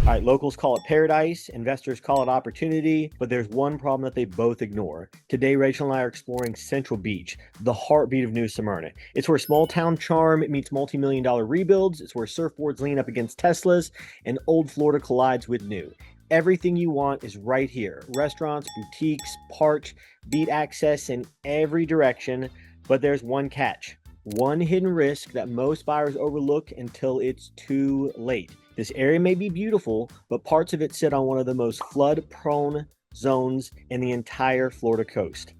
All right, locals call it paradise, investors call it opportunity, but there's one problem that they both ignore. Today, Rachel and I are exploring Central Beach, the heartbeat of New Smyrna. It's where small town charm meets multi-million-dollar rebuilds. It's where surfboards lean up against Teslas and old Florida collides with new. Everything you want is right here. Restaurants, boutiques, parks, beat access in every direction, but there's one catch. One hidden risk that most buyers overlook until it's too late. This area may be beautiful, but parts of it sit on one of the most flood-prone zones in the entire Florida coast.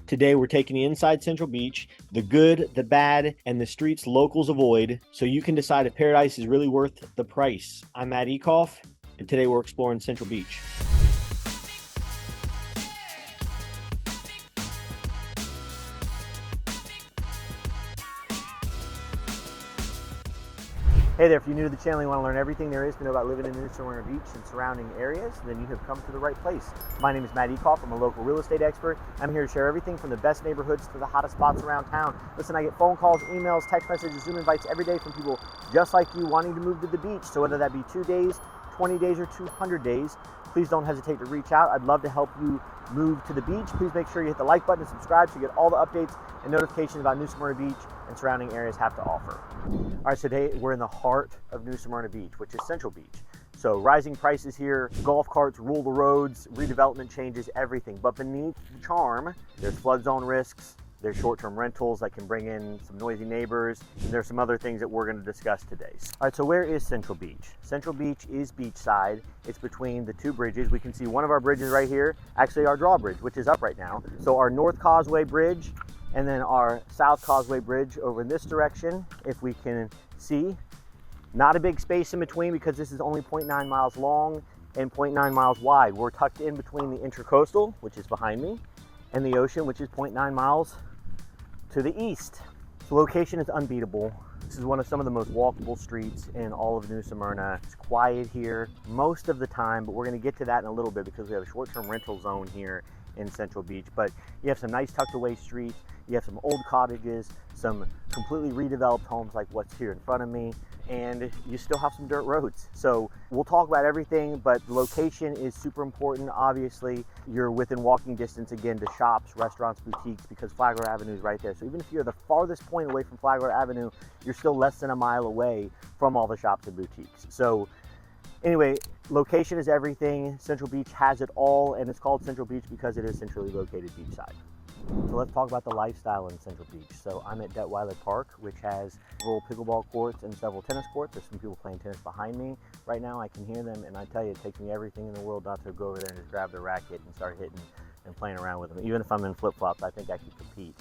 Today, we're taking you inside Central Beach, the good, the bad, and the streets locals avoid, so you can decide if paradise is really worth the price. I'm Matt Ecoff, and today we're exploring Central Beach. Hey there, if you're new to the channel and you want to learn everything there is to know about living in New Smyrna Beach and surrounding areas, then you have come to the right place. My name is Matt Ecoff. I'm a local real estate expert. I'm here to share everything from the best neighborhoods to the hottest spots around town. Listen, I get phone calls, emails, text messages, Zoom invites every day from people just like you wanting to move to the beach. So whether that be 2 days, 20 days, or 200 days, please don't hesitate to reach out. I'd love to help you move to the beach. Please make sure you hit the like button and subscribe so you get all the updates and notifications about New Smyrna Beach and surrounding areas have to offer. All right, so today we're in the heart of New Smyrna Beach, which is Central Beach. So rising prices here, golf carts rule the roads, redevelopment changes everything. But beneath the charm, there's flood zone risks, there's short-term rentals that can bring in some noisy neighbors, and there's some other things that we're going to discuss today. All right, so where is Central Beach? Central Beach is beachside. It's between the two bridges. We can see one of our bridges right here, actually our drawbridge, which is up right now. So our North Causeway Bridge and then our South Causeway Bridge over in this direction, if we can see. Not a big space in between because this is only 0.9 miles long and 0.9 miles wide. We're tucked in between the Intracoastal, which is behind me, and the ocean, which is 0.9 miles to the east. The location is unbeatable. This is one of some of the most walkable streets in all of New Smyrna. It's quiet here most of the time, but we're going to get to that in a little bit because we have a short-term rental zone here in Central Beach. But you have some nice tucked away streets. You have some old cottages, some completely redeveloped homes like what's here in front of me, and you still have some dirt roads. So we'll talk about everything, but the location is super important. Obviously, you're within walking distance again to shops, restaurants, boutiques, because Flagler Avenue is right there. So even if you're the farthest point away from Flagler Avenue, you're still less than a mile away from all the shops and boutiques. So anyway, location is everything. Central Beach has it all, and it's called Central Beach because it is centrally located beachside. So let's talk about the lifestyle in Central Beach. So I'm at Detweiler Park, which has several pickleball courts and several tennis courts. There's some people playing tennis behind me right now. I can hear them, and I tell you, it takes me everything in the world not to go over there and just grab the racket and start hitting and playing around with them. Even if I'm in flip-flops, I think I could compete.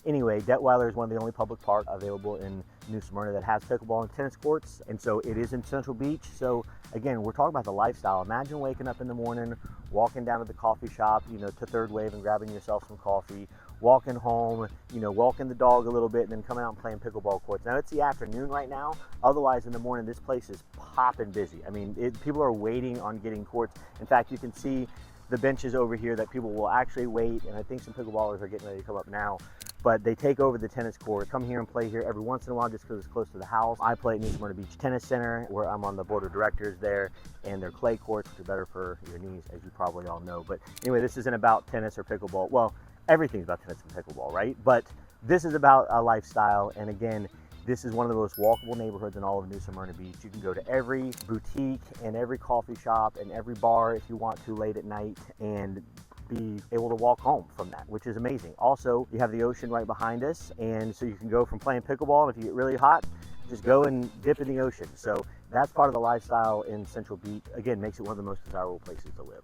Anyway, Detweiler is one of the only public parks available in New Smyrna that has pickleball and tennis courts, and so it is in Central Beach. So again, we're talking about the lifestyle. Imagine waking up in the morning, walking down to the coffee shop, to Third Wave and grabbing yourself some coffee, walking home, walking the dog a little bit, and then coming out and playing pickleball courts. Now it's the afternoon right now. Otherwise, in the morning, this place is popping busy. I mean, people are waiting on getting courts. In fact, you can see the benches over here that people will actually wait, and I think some pickleballers are getting ready to come up now. But they take over the tennis court, come here and play here every once in a while just because it's close to the house. I play at New Smyrna Beach Tennis Center, where I'm on the board of directors there, and they're clay courts, which are better for your knees, as you probably all know. But anyway, this isn't about tennis or pickleball. Well, everything's about tennis and pickleball, right? But this is about a lifestyle, and again, this is one of the most walkable neighborhoods in all of New Smyrna Beach. You can go to every boutique and every coffee shop and every bar if you want to late at night and be able to walk home from that, which is amazing. Also, you have the ocean right behind us, and so you can go from playing pickleball, and if you get really hot, just go and dip in the ocean. So that's part of the lifestyle in Central Beach. Again, makes it one of the most desirable places to live.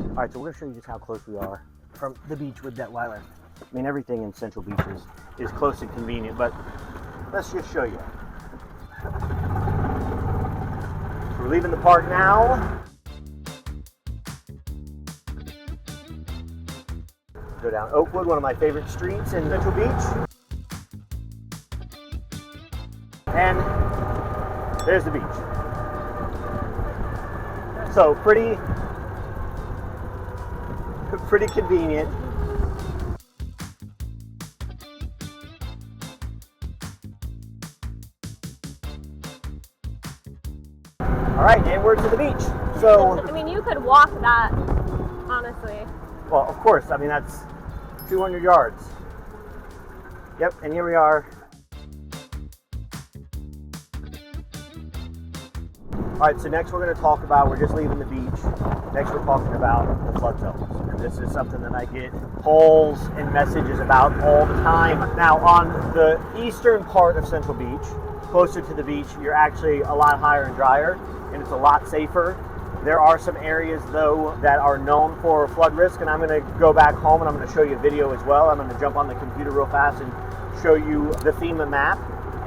All right, so we're gonna show you just how close we are from the beach with Detweiler. I mean, everything in Central Beach is close and convenient, but let's just show you. So we're leaving the park now. Go down Oakwood, one of my favorite streets in Central Beach. And there's the beach. So pretty convenient. All right, and we're to the beach. So, I mean, you could walk that, honestly. well, of course. I mean, that's 200 yards. Yep, and here we are. All right, so next we're going to talk about, we're just leaving the beach. Next we're talking about the flood zones. And this is something that I get calls and messages about all the time. Now, on the eastern part of Central Beach, closer to the beach, you're actually a lot higher and drier, and it's a lot safer. There are some areas, though, that are known for flood risk, and I'm going to go back home and I'm going to show you a video as well. I'm going to jump on the computer real fast and show you the FEMA map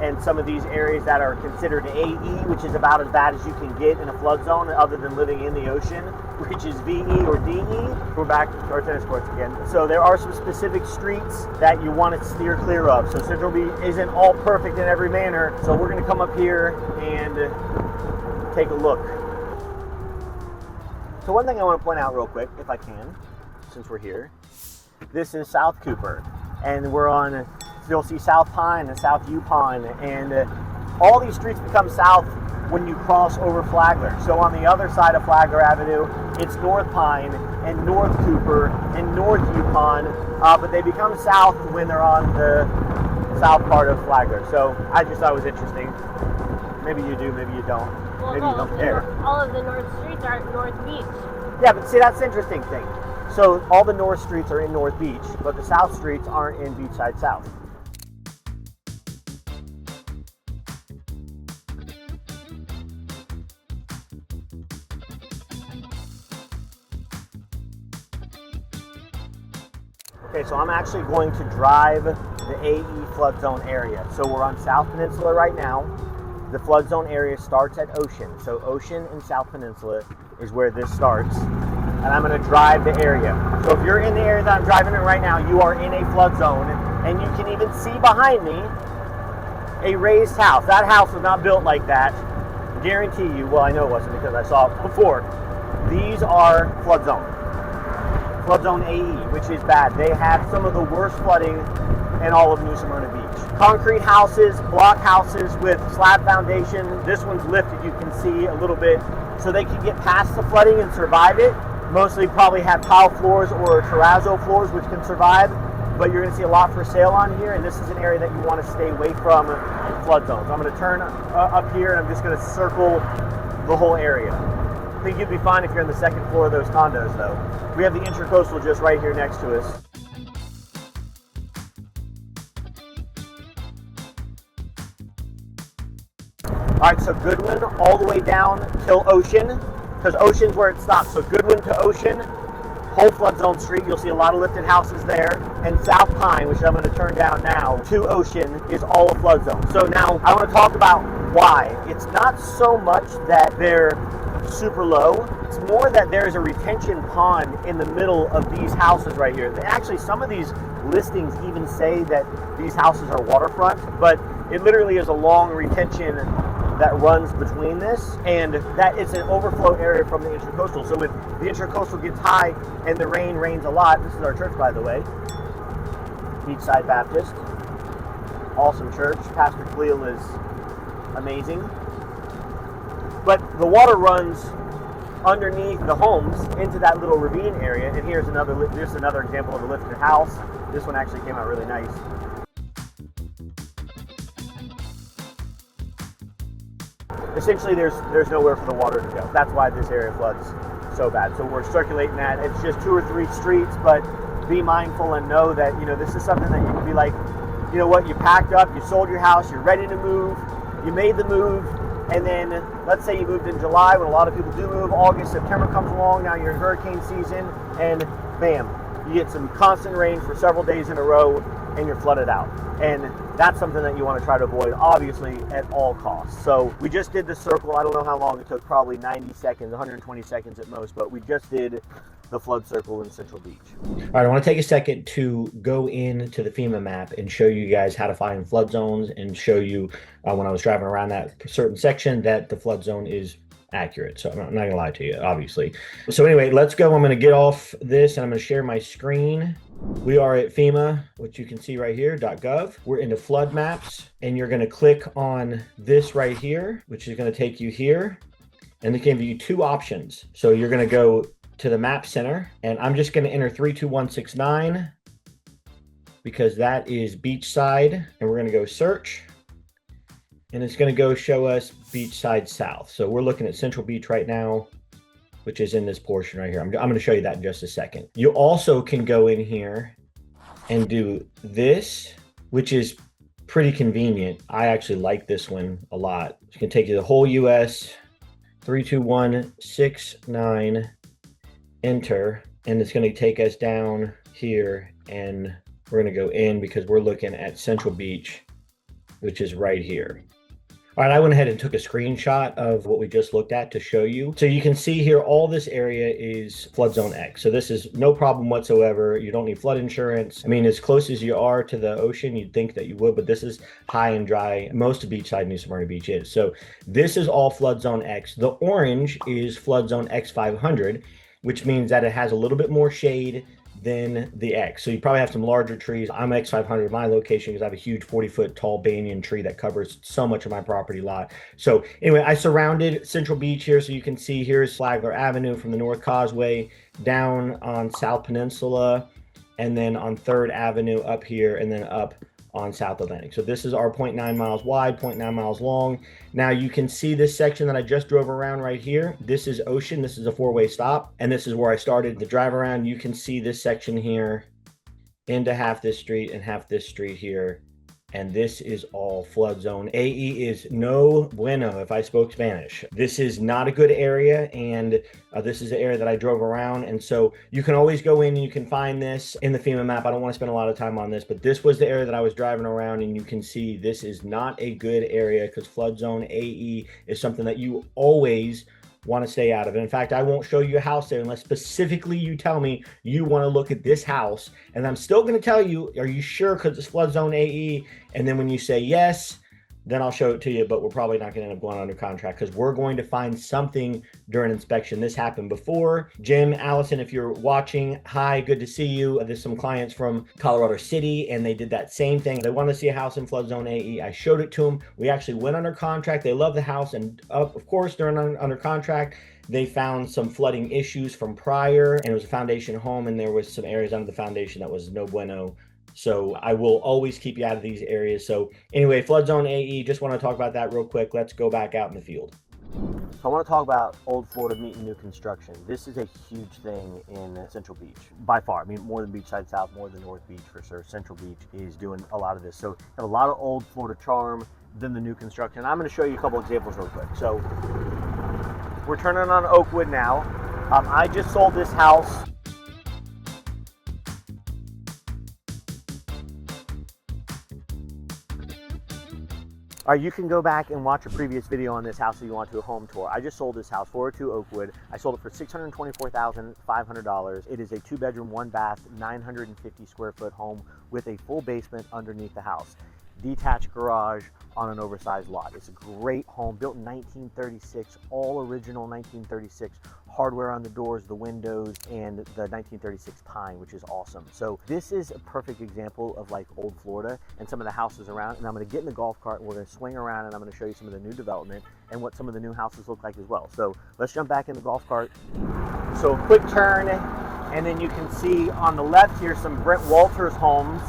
and some of these areas that are considered AE, which is about as bad as you can get in a flood zone other than living in the ocean, which is VE or DE. We're back to our tennis courts again. So there are some specific streets that you want to steer clear of. So Central Beach isn't all perfect in every manner. So we're going to come up here and take a look. So one thing I want to point out real quick, if I can, since we're here, this is South Cooper, and we're on, you'll see South Pine and South Yupon, and all these streets become south when you cross over Flagler. So on the other side of Flagler Avenue, it's North Pine and North Cooper and North Yupon, but they become south when they're on the south part of Flagler. So I just thought it was interesting. Maybe you do, maybe you don't. Well, maybe you don't care. All of the north streets are North Beach. Yeah, but see, that's the interesting thing. So all the north streets are in North Beach, but the south streets aren't in Beachside South. Okay, so I'm actually going to drive the AE flood zone area. So we're on South Peninsula right now. The flood zone area starts at Ocean. So Ocean and South Peninsula is where this starts. And I'm going to drive the area. So if you're in the area that I'm driving in right now, you are in a flood zone. And you can even see behind me a raised house. That house was not built like that. Guarantee you, well, I know it wasn't because I saw it before. These are flood zone. Flood zone AE, which is bad. They have some of the worst flooding in all of New Smyrna Beach. Concrete houses, block houses with slab foundation. This one's lifted, you can see a little bit, so they can get past the flooding and survive it. Mostly probably have tile floors or terrazzo floors, which can survive, but you're gonna see a lot for sale on here, and this is an area that you wanna stay away from flood zones. I'm gonna turn up here and I'm just gonna circle the whole area. I think you'd be fine if you're on the second floor of those condos though. We have the Intracoastal just right here next to us. All right, so Goodwin all the way down till Ocean, because Ocean's where it stops. So Goodwin to Ocean, whole flood zone street, you'll see a lot of lifted houses there. And South Pine, which I'm going to turn down now, to Ocean is all a flood zone. So now I want to talk about why. It's not so much that they're super low, it's more that there's a retention pond in the middle of these houses right here. Actually, some of these listings even say that these houses are waterfront, but it literally is a long retention that runs between this, and that it's an overflow area from the Intracoastal. So when the Intracoastal gets high and the rain rains a lot, this is our church, by the way, Beachside Baptist, awesome church. Pastor Cleel is amazing. But the water runs underneath the homes into that little ravine area, and here's another example of a lifted house. This one actually came out really nice. Essentially, there's nowhere for the water to go. That's why this area floods so bad. So we're circulating that. It's just 2 or 3 streets, but be mindful and know that, you know, this is something that you can be like, you know what, you packed up, you sold your house, you're ready to move, you made the move, and then let's say you moved in July when a lot of people do move, August, September comes along, now you're in hurricane season, and bam, you get some constant rain for several days in a row and you're flooded out. And that's something that you want to try to avoid, obviously, at all costs. So we just did the circle. I don't know how long it took, probably 90 seconds, 120 seconds at most, but we just did the flood circle in Central Beach. All right, I want to take a second to go into the FEMA map and show you guys how to find flood zones and show you when I was driving around that certain section that the flood zone is accurate. So I'm not gonna lie to you, obviously. So anyway, let's go. I'm gonna get off this and I'm gonna share my screen. We are at FEMA, which you can see right here, .gov. We're into flood maps, and you're gonna click on this right here, which is gonna take you here. and they give you two options. So you're going to go to the map center, and I'm just going to enter 32169 because that is beachside, and we're going to go search, and it's going to go show us beachside south. So we're looking at Central Beach right now, which is in this portion right here. I'm going to show you that in just a second. You also can go in here and do this, which is pretty convenient. I actually like this one a lot. It can take you the whole US, 32169, enter, and it's going to take us down here, and we're going to go in because we're looking at Central Beach, which is right here. All right, I went ahead and took a screenshot of what we just looked at to show you. So you can see here, all this area is flood zone X. So this is no problem whatsoever. You don't need flood insurance. I mean, as close as you are to the ocean, you'd think that you would, but this is high and dry. Most of beachside New Smyrna Beach is. So this is all flood zone X. The orange is flood zone X500, which means that it has a little bit more shade than the X. So you probably have some larger trees. I'm X500 in my location because I have a huge 40-foot tall banyan tree that covers so much of my property lot. So anyway, I surrounded Central Beach here, so you can see here's Flagler Avenue from the North Causeway down on South Peninsula, and then on 3rd Avenue up here, and then up on South Atlantic. So this is our 0.9 miles wide, 0.9 miles long. Now you can see this section that I just drove around right here. This is ocean. This is a 4-way stop, and this is where I started the drive around. You can see this section here into half this street and half this street here. And this is all flood zone. AE is no bueno if I spoke Spanish. This is not a good area, and this is the area that I drove around. And so you can always go in and you can find this in the FEMA map. I don't want to spend a lot of time on this, but this was the area that I was driving around, and you can see this is not a good area because flood zone AE is something that you always want to stay out of. And in fact, I won't show you a house there unless specifically you tell me you want to look at this house. And I'm still going to tell you, are you sure? Because it's flood zone AE. And then when you say yes, then I'll show it to you, but we're probably not going to end up going under contract because we're going to find something during inspection. This happened before. Jim, Allison, if you're watching, hi, good to see you. There's some clients from Colorado City, and they did that same thing. They wanted to see a house in flood zone AE. I showed it to them. We actually went under contract. They love the house, and of course, during under contract, they found some flooding issues from prior, and it was a foundation home, and there was some areas under the foundation that was no bueno. So I will always keep you out of these areas. So anyway, flood zone AE, just want to talk about that real quick. Let's go back out in the field. So I want to talk about Old Florida meeting new construction. This is a huge thing in Central Beach, by far. I mean, more than Beachside South, more than North Beach for sure. Central Beach is doing a lot of this. So you have a lot of Old Florida charm than the new construction. I'm going to show you a couple examples real quick. So we're turning on Oakwood now. I just sold this house. All right, you can go back and watch a previous video on this house if you want to, a home tour. I just sold this house, 402 Oakwood. I sold it for $624,500. It is a 2-bedroom, 1-bath, 950 square foot home with a full basement underneath the house. Detached garage on an oversized lot. It's a great home, built in 1936, all original 1936 hardware on the doors, the windows, and the 1936 pine, which is awesome. So this is a perfect example of like Old Florida and some of the houses around. And I'm going to get in the golf cart and we're going to swing around and I'm going to show you some of the new development and what some of the new houses look like as well. So let's jump back in the golf cart. So quick turn, and then you can see on the left here some Brent Walters homes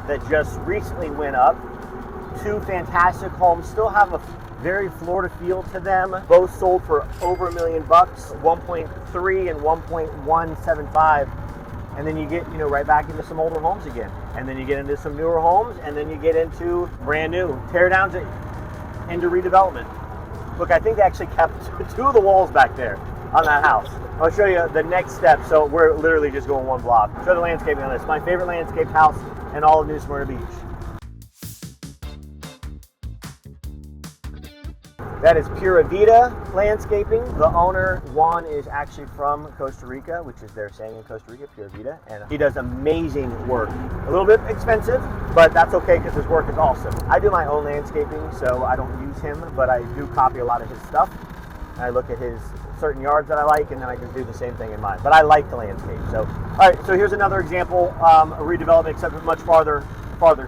that just recently went up. Two fantastic homes, still have a very Florida feel to them. Both sold for over $1 million, 1.3 and 1.175. And then you get, right back into some older homes again. And then you get into some newer homes, and then you get into brand new tear downs into redevelopment. Look, I think they actually kept 2 of the walls back there on that house. I'll show you the next step. So we're literally just going 1 block. Show the landscaping on this. My favorite landscaped house in all of New Smyrna Beach. That is Pura Vida Landscaping. The owner, Juan, is actually from Costa Rica, which is their saying in Costa Rica, Pura Vida. And he does amazing work. A little bit expensive, but that's okay because his work is awesome. I do my own landscaping, so I don't use him, but I do copy a lot of his stuff. I look at his certain yards that I like, and then I can do the same thing in mine. But I like the landscape. So, all right, so here's another example, a redevelopment, except much farther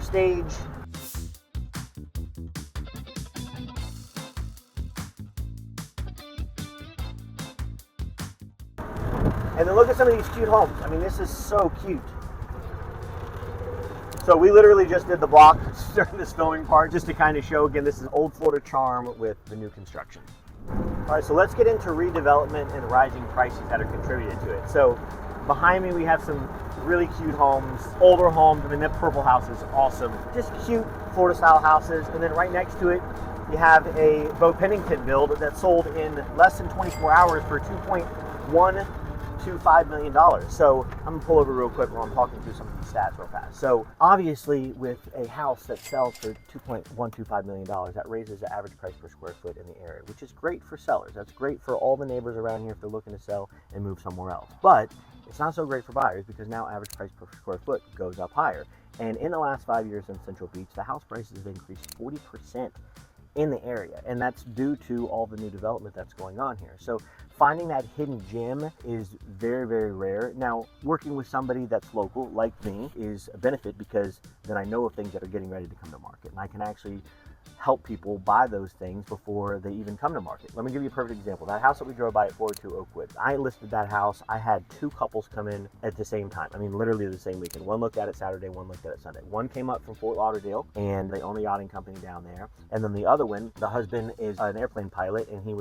stage. And then look at some of these cute homes. I mean, this is so cute. So we literally just did the block during this filming part just to kind of show, again, this is old Florida charm with the new construction. All right, so let's get into redevelopment and rising prices that are contributed to it. So behind me, we have some really cute homes, older homes. I mean, that purple house is awesome. Just cute Florida style houses. And then right next to it, you have a Bo Pennington build that sold in less than 24 hours for $2.125 million. So I'm gonna pull over real quick while I'm talking through some of these stats real fast. So obviously with a house that sells for $2.125 million, that raises the average price per square foot in the area, which is great for sellers. That's great for all the neighbors around here if they're looking to sell and move somewhere else. But it's not so great for buyers because now average price per square foot goes up higher. And in the last 5 years in Central Beach, the house prices have increased 40% in the area, and that's due to all the new development that's going on here. So finding that hidden gem is very, very rare. Now, working with somebody that's local like me is a benefit because then I know of things that are getting ready to come to market, and I can actually help people buy those things before they even come to market. Let me give you a perfect example. That house that we drove by at 402 Oakwood, I listed that house. I had 2 couples come in at the same time. I mean, literally the same weekend. One looked at it Saturday, one looked at it Sunday. One came up from Fort Lauderdale, and they own a yachting company down there. And then the other one, the husband is an airplane pilot, and he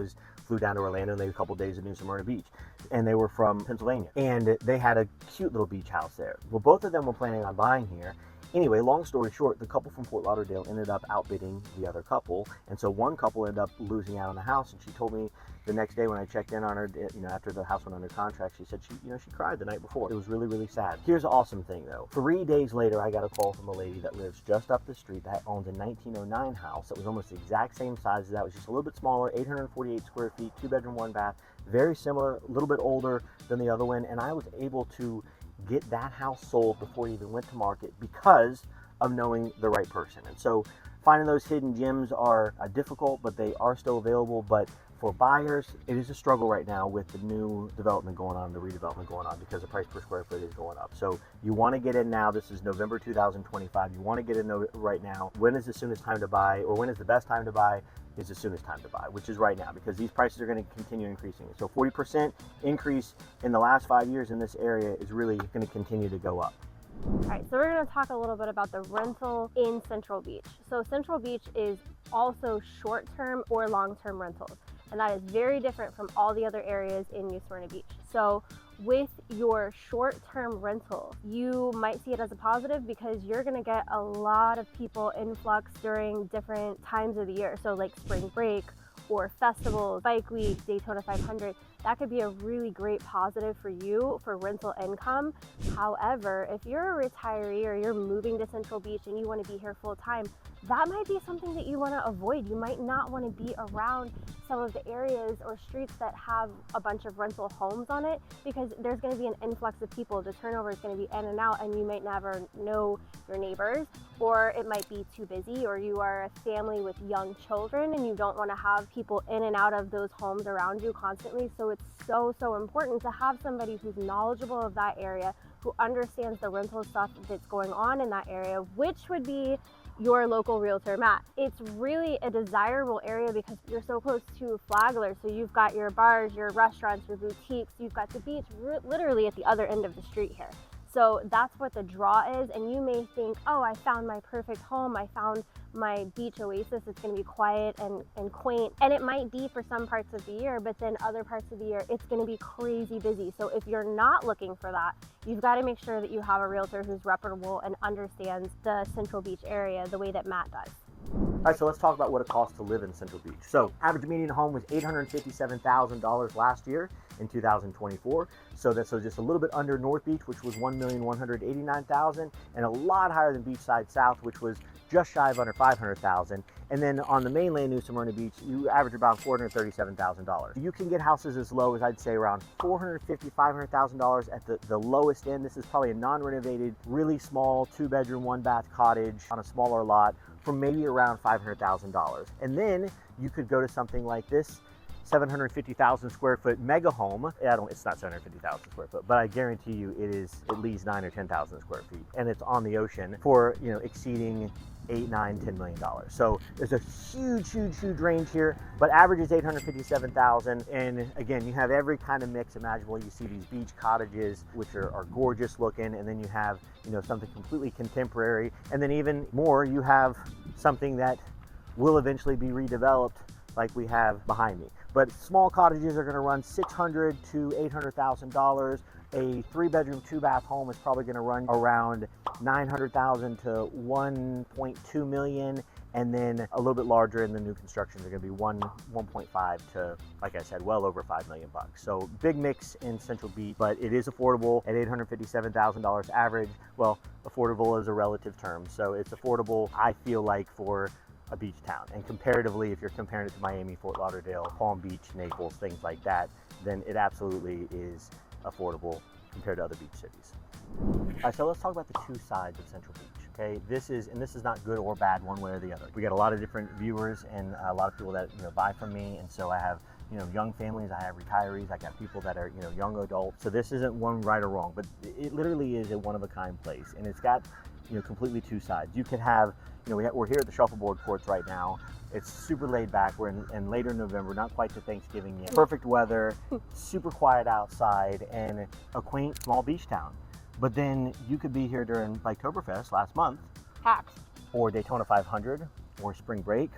flew down to Orlando, and they had a couple days in Smyrna Beach. And they were from Pennsylvania. And they had a cute little beach house there. Well, both of them were planning on buying here. Anyway, long story short, the couple from Fort Lauderdale ended up outbidding the other couple, and so one couple ended up losing out on the house. And she told me the next day when I checked in on her, after the house went under contract, she said she cried the night before. It was really, really sad. Here's the awesome thing though. 3 days later, I got a call from a lady that lives just up the street that owns a 1909 house that was almost the exact same size as that. It was just a little bit smaller, 848 square feet, 2-bedroom, 1-bath, very similar, a little bit older than the other one, and I was able to get that house sold before it even went to market because of knowing the right person. And so finding those hidden gems are difficult, but they are still available. But for buyers, it is a struggle right now with the new development going on, the redevelopment going on, because the price per square foot is going up. So you want to get in now. This is November 2025. You want to get in right now. When is the soonest time to buy, or when is the best time to buy? Is the soonest time to buy, which is right now, because these prices are going to continue increasing. So 40% increase in the last 5 years in this area is really going to continue to go up. All right, so we're going to talk a little bit about the rental in Central Beach. So Central Beach is also short-term or long-term rentals, and that is very different from all the other areas in New Smyrna Beach. So with your short-term rental, you might see it as a positive because you're going to get a lot of people influx during different times of the year. So like spring break or festivals, bike week, Daytona 500, that could be a really great positive for you for rental income. However, if you're a retiree or you're moving to Central Beach and you want to be here full time, that might be something that you want to avoid. You might not want to be around some of the areas or streets that have a bunch of rental homes on it because there's going to be an influx of people. The turnover is going to be in and out, and you might never know your neighbors, or it might be too busy, or you are a family with young children and you don't want to have people in and out of those homes around you constantly. So it's so important to have somebody who's knowledgeable of that area, who understands the rental stuff that's going on in that area, which would be your local realtor, Matt. It's really a desirable area because you're so close to Flagler. So you've got your bars, your restaurants, your boutiques, you've got the beach literally at the other end of the street here. So that's what the draw is. And you may think, oh, I found my perfect home. I found my beach oasis. It's going to be quiet and quaint. And it might be for some parts of the year, but then other parts of the year, it's going to be crazy busy. So if you're not looking for that, you've got to make sure that you have a realtor who's reputable and understands the Central Beach area the way that Matt does. All right, so let's talk about what it costs to live in Central Beach. So average median home was $857,000 last year in 2024. So that's just a little bit under North Beach, which was $1,189,000, and a lot higher than Beachside South, which was just shy of under $500,000. And then on the mainland New Smyrna Beach, you average about $437,000. You can get houses as low as, I'd say, around $450,000, $500,000 at the lowest end. This is probably a non-renovated, really small 2-bedroom, 1-bath cottage on a smaller lot for maybe around $500,000. And then you could go to something like this 750,000 square foot mega home. It's not 750,000 square foot, but I guarantee you it is at least 9,000 or 10,000 square feet, and it's on the ocean for exceeding $8, $9, $10 million. So there's a huge range here, but average is 857,000. And again, you have every kind of mix imaginable. You see these beach cottages, which are gorgeous looking, and then you have, you know, something completely contemporary, and then even more, you have something that will eventually be redeveloped, like we have behind me. But small cottages are going to run $600,000 to $800,000. A 3-bedroom, 2-bath home is probably going to run around $900,000 to $1.2 million, and then a little bit larger in the new constructions are going to be 1.5 to, like I said, well over $5 million bucks. So big mix in Central Beach, but it is affordable at $857,000 average. Well, affordable is a relative term, so it's affordable, I feel like, for a beach town. And comparatively, if you're comparing it to Miami, Fort Lauderdale, Palm Beach, Naples, things like that, then it absolutely is affordable compared to other beach cities. All right, so let's talk about the two sides of Central Beach. Okay, this is not good or bad one way or the other. We got a lot of different viewers and a lot of people that, you know, buy from me, and so I have, you know, young families, I have retirees, I got people that are, you know, young adults. So this isn't one right or wrong, but it literally is a one-of-a-kind place, and it's got, you know, completely two sides. You could have, you know, we're here at the shuffleboard courts right now. It's super laid back. We're in later November, not quite to Thanksgiving yet. Perfect weather, super quiet outside, and a quaint small beach town. But then you could be here during Oktoberfest last month, Packed. or Daytona 500, or spring break,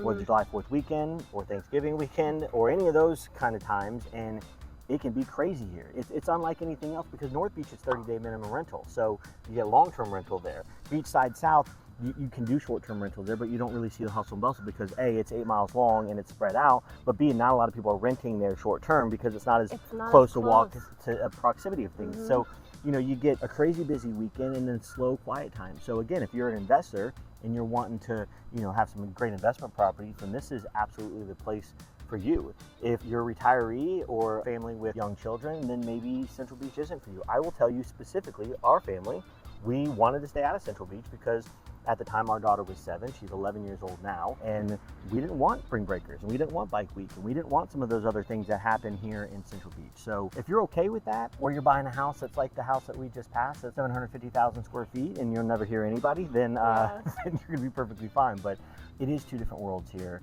or the July 4th weekend, or Thanksgiving weekend, or any of those kind of times, and it can be crazy here. It's unlike anything else because North Beach is 30-day minimum rental, so you get long-term rental there. Beachside South, you can do short-term rental there, but you don't really see the hustle and bustle because A, it's 8 miles long and it's spread out, but B, not a lot of people are renting there short-term because it's not as close to walk to a proximity of things. So, you know, you get a crazy busy weekend and then slow, quiet time. So again, if you're an investor and you're wanting to, you know, have some great investment properties, then this is absolutely the place for you. If you're a retiree or a family with young children, then maybe Central Beach isn't for you. I will tell you specifically, our family, we wanted to stay out of Central Beach because at the time our daughter was 7, she's 11 years old now, and we didn't want spring breakers, and we didn't want bike week, and we didn't want some of those other things that happen here in Central Beach. So if you're okay with that, or you're buying a house that's like the house that we just passed, that's 750,000 square feet, and you'll never hear anybody, then, then you're gonna be perfectly fine. But it is two different worlds here,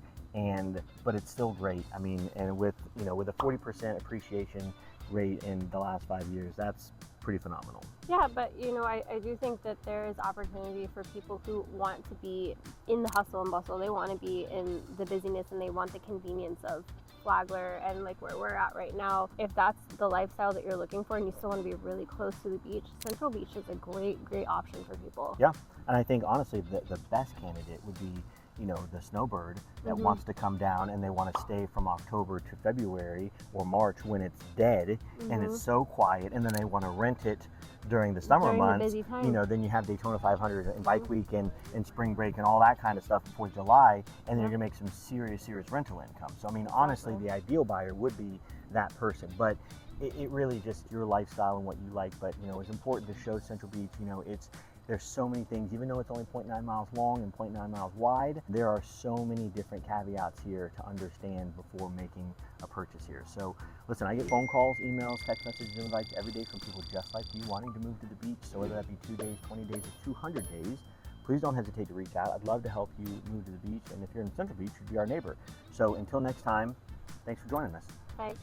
but it's still great. I mean, and with, you know, with a 40% appreciation rate in the last 5 years, that's pretty phenomenal. Yeah, but you know, I do think that there is opportunity for people who want to be in the hustle and bustle. They want to be in the busyness and they want the convenience of Flagler and like where we're at right now. If that's the lifestyle that you're looking for and you still want to be really close to the beach, Central Beach is a great option for people. Yeah, and I think honestly the best candidate would be, you know, the snowbird that wants to come down and they want to stay from October to February or March when it's dead and it's so quiet, and then they want to rent it during the summer months. You know, then you have Daytona 500 and bike week and spring break and all that kind of stuff before July, and then you're gonna make some serious rental income. So I mean, honestly, the ideal buyer would be that person, but it really just your lifestyle and what you like. But you know, it's important to show Central Beach, you know, there's so many things, even though it's only 0.9 miles long and 0.9 miles wide, there are so many different caveats here to understand before making a purchase here. So listen, I get phone calls, emails, text messages, invites every day from people just like you wanting to move to the beach. So whether that be 2 days, 20 days, or 200 days, please don't hesitate to reach out. I'd love to help you move to the beach. And if you're in Central Beach, you'd be our neighbor. So until next time, thanks for joining us. Bye.